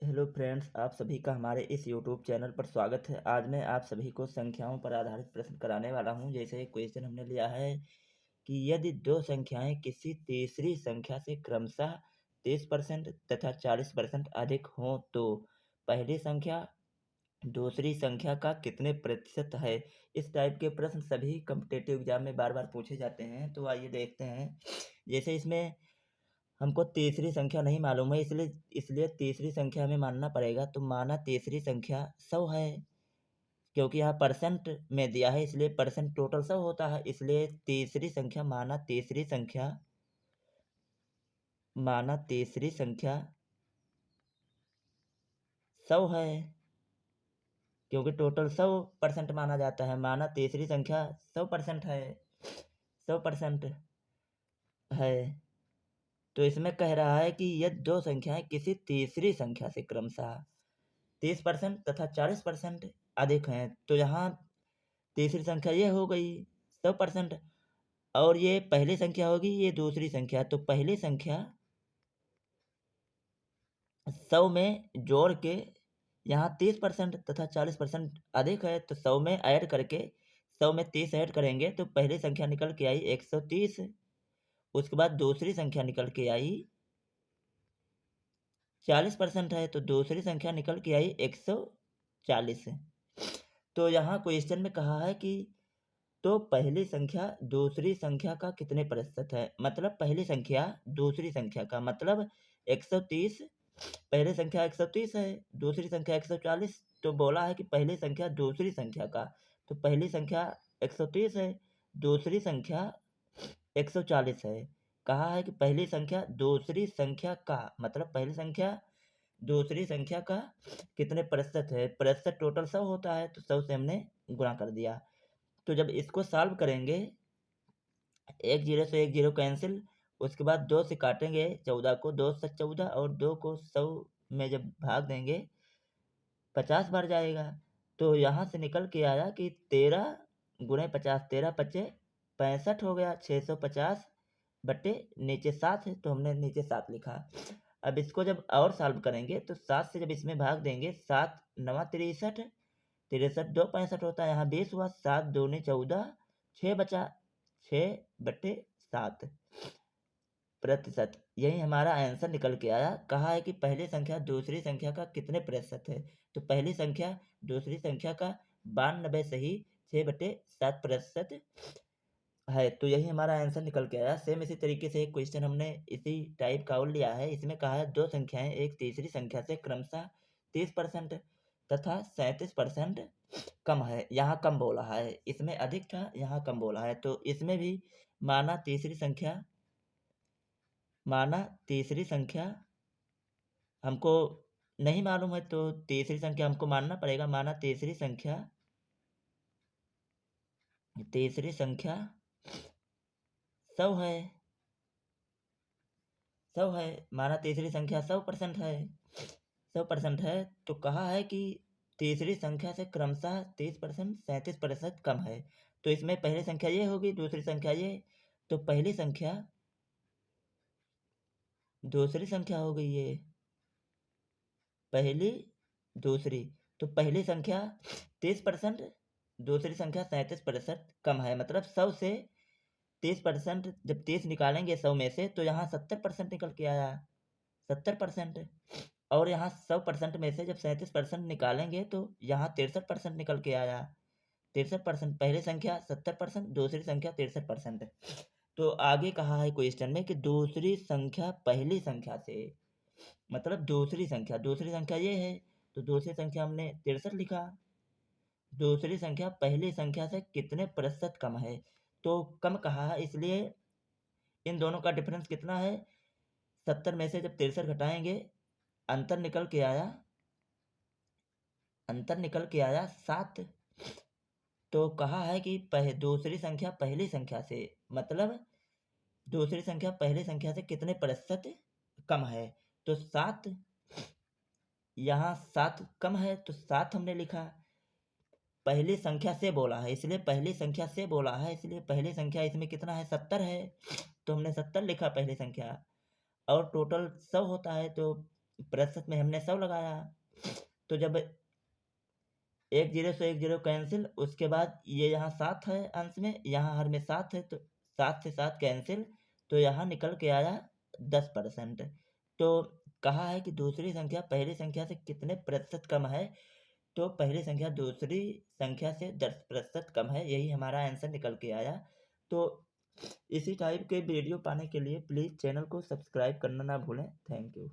Hello friends, आप सभी का हमारे इस यूट्यूब चैनल पर स्वागत है। आज मैं आप सभी को संख्याओं पर आधारित प्रश्न कराने वाला हूं। जैसे एक क्वेश्चन हमने लिया है कि यदि दो संख्याएं किसी तीसरी संख्या से क्रमशः 30% तथा 40% अधिक हों तो पहली संख्या दूसरी संख्या का कितने प्रतिशत है। इस टाइप के प्रश्न सभी कॉम्पिटिटिव एग्जाम में बार बार पूछे जाते हैं। तो आइए देखते हैं। जैसे इसमें हमको तीसरी संख्या नहीं मालूम है, इसलिए इसलिए तीसरी संख्या हमें मानना पड़ेगा। तो माना तीसरी संख्या 100 है, क्योंकि यहाँ परसेंट में दिया है इसलिए परसेंट टोटल 100 होता है। इसलिए तीसरी संख्या माना तीसरी संख्या 100 है, क्योंकि टोटल 100% माना जाता है। माना तीसरी संख्या 100% है, 100% है। तो इसमें कह रहा है कि यदि दो संख्याएं किसी तीसरी संख्या से क्रमशः 30% तथा 40% अधिक हैं, तो यहाँ तीसरी संख्या ये हो गई 100%, और ये पहली संख्या होगी, ये दूसरी संख्या। तो पहली संख्या 100 में जोड़ के यहाँ 30% तथा 40% अधिक है, तो 100 में ऐड करके 100 में 30 ऐड करेंगे तो पहली संख्या निकल के आई 130। उसके बाद दूसरी संख्या निकल के आई 40% है, तो दूसरी संख्या निकल के आई 140। तो यहाँ क्वेश्चन में कहा है कि तो पहली संख्या दूसरी संख्या का कितने प्रतिशत है। मतलब पहली संख्या दूसरी संख्या का, मतलब 130। पहली संख्या 130 है, दूसरी संख्या 140। तो बोला है कि पहली संख्या दूसरी संख्या का, तो पहली संख्या 130 है, दूसरी संख्या 140 है। कहा है कि पहली संख्या दूसरी संख्या का, मतलब पहली संख्या दूसरी संख्या का कितने प्रतिशत है। प्रतिशत टोटल 100 होता है, तो 100 से हमने गुणा कर दिया। तो जब इसको सॉल्व करेंगे, एक जीरो से एक जीरो कैंसिल, उसके बाद 2 से काटेंगे 14 को, 2 से 14, और 2 को 100 में जब भाग देंगे 50 बार जाएगा। तो यहाँ से निकल के आया कि 13 गुणे 50, 13 पचे 65 हो गया। 650 बटे नीचे 7 है, तो हमने नीचे 7 लिखा। अब इसको जब और सॉल्व करेंगे तो 7 से जब इसमें भाग देंगे, 7 नवा 63, 63 2 65 होता है, यहाँ 20 हुआ, 7 दूनी 14, 6 बचा, 6/7 प्रतिशत। यही हमारा आंसर निकल के आया। कहा है कि पहली संख्या दूसरी संख्या का कितने प्रतिशत है। तो पहली संख्या दूसरी संख्या का 92 सही 6/7 प्रतिशत है। तो यही हमारा आंसर निकल के आया। सेम इसी तरीके से एक क्वेश्चन हमने इसी टाइप का और लिया है। इसमें कहा है दो संख्याएं एक तीसरी संख्या से क्रमशः 30% तथा 37% कम है। यहाँ कम बोला है, इसमें अधिक था, यहाँ कम बोला है। तो इसमें भी माना तीसरी संख्या हमको नहीं मालूम है, तो तीसरी संख्या हमको मानना पड़ेगा। माना तीसरी संख्या 100 है, 100 है। माना तीसरी संख्या 100% है, 100% है। तो कहा है कि तीसरी संख्या से क्रमशः 30% 37% कम है। तो इसमें पहली संख्या ये होगी, दूसरी संख्या ये। तो पहली संख्या दूसरी संख्या हो गई ये, पहली दूसरी। तो पहली संख्या 30%, दूसरी संख्या 37% कम है। मतलब 100 से 30%, जब 30 निकालेंगे 100 में से, तो यहाँ 70% निकल के आया, 70%। और यहाँ 100% में से जब 37% निकालेंगे तो यहाँ 63% निकल के आया, 63%। पहली संख्या 70%, दूसरी संख्या 63%। तो आगे कहा है क्वेश्चन में कि दूसरी संख्या पहली संख्या से, मतलब दूसरी संख्या ये है, तो दूसरी संख्या हमने 63 लिखा। दूसरी संख्या पहली संख्या से कितने प्रतिशत कम है। तो कम कहा है, इसलिए इन दोनों का डिफरेंस कितना है। 70 में से जब 63 घटाएंगे, अंतर निकल के आया, 7। तो कहा है कि दूसरी संख्या पहली संख्या से, मतलब दूसरी संख्या पहली संख्या से कितने प्रतिशत कम है। तो 7, यहाँ 7 कम है, तो 7 हमने लिखा। पहली संख्या से बोला है, इसलिए पहली संख्या से बोला है, इसलिए पहली संख्या इसमें कितना है, 70 है, तो हमने 70 लिखा पहली संख्या। और टोटल 100 होता है, तो प्रतिशत में हमने 100 लगाया, तो जब 1 ज़ीरो से 1 ज़ीरो कैंसिल, उसके बाद ये यहाँ 7 है अंश में, यहाँ हर में 7 है, तो 7 से 7 कैंसिल, तो यहाँ निकल के आया 10%। तो कहा है कि दूसरी संख्या पहली संख्या से कितने प्रतिशत कम है, तो पहली संख्या दूसरी संख्या से 10% कम है, यही हमारा आंसर निकल के आया। तो इसी टाइप के वीडियो पाने के लिए प्लीज़ चैनल को सब्सक्राइब करना ना भूलें। Thank you.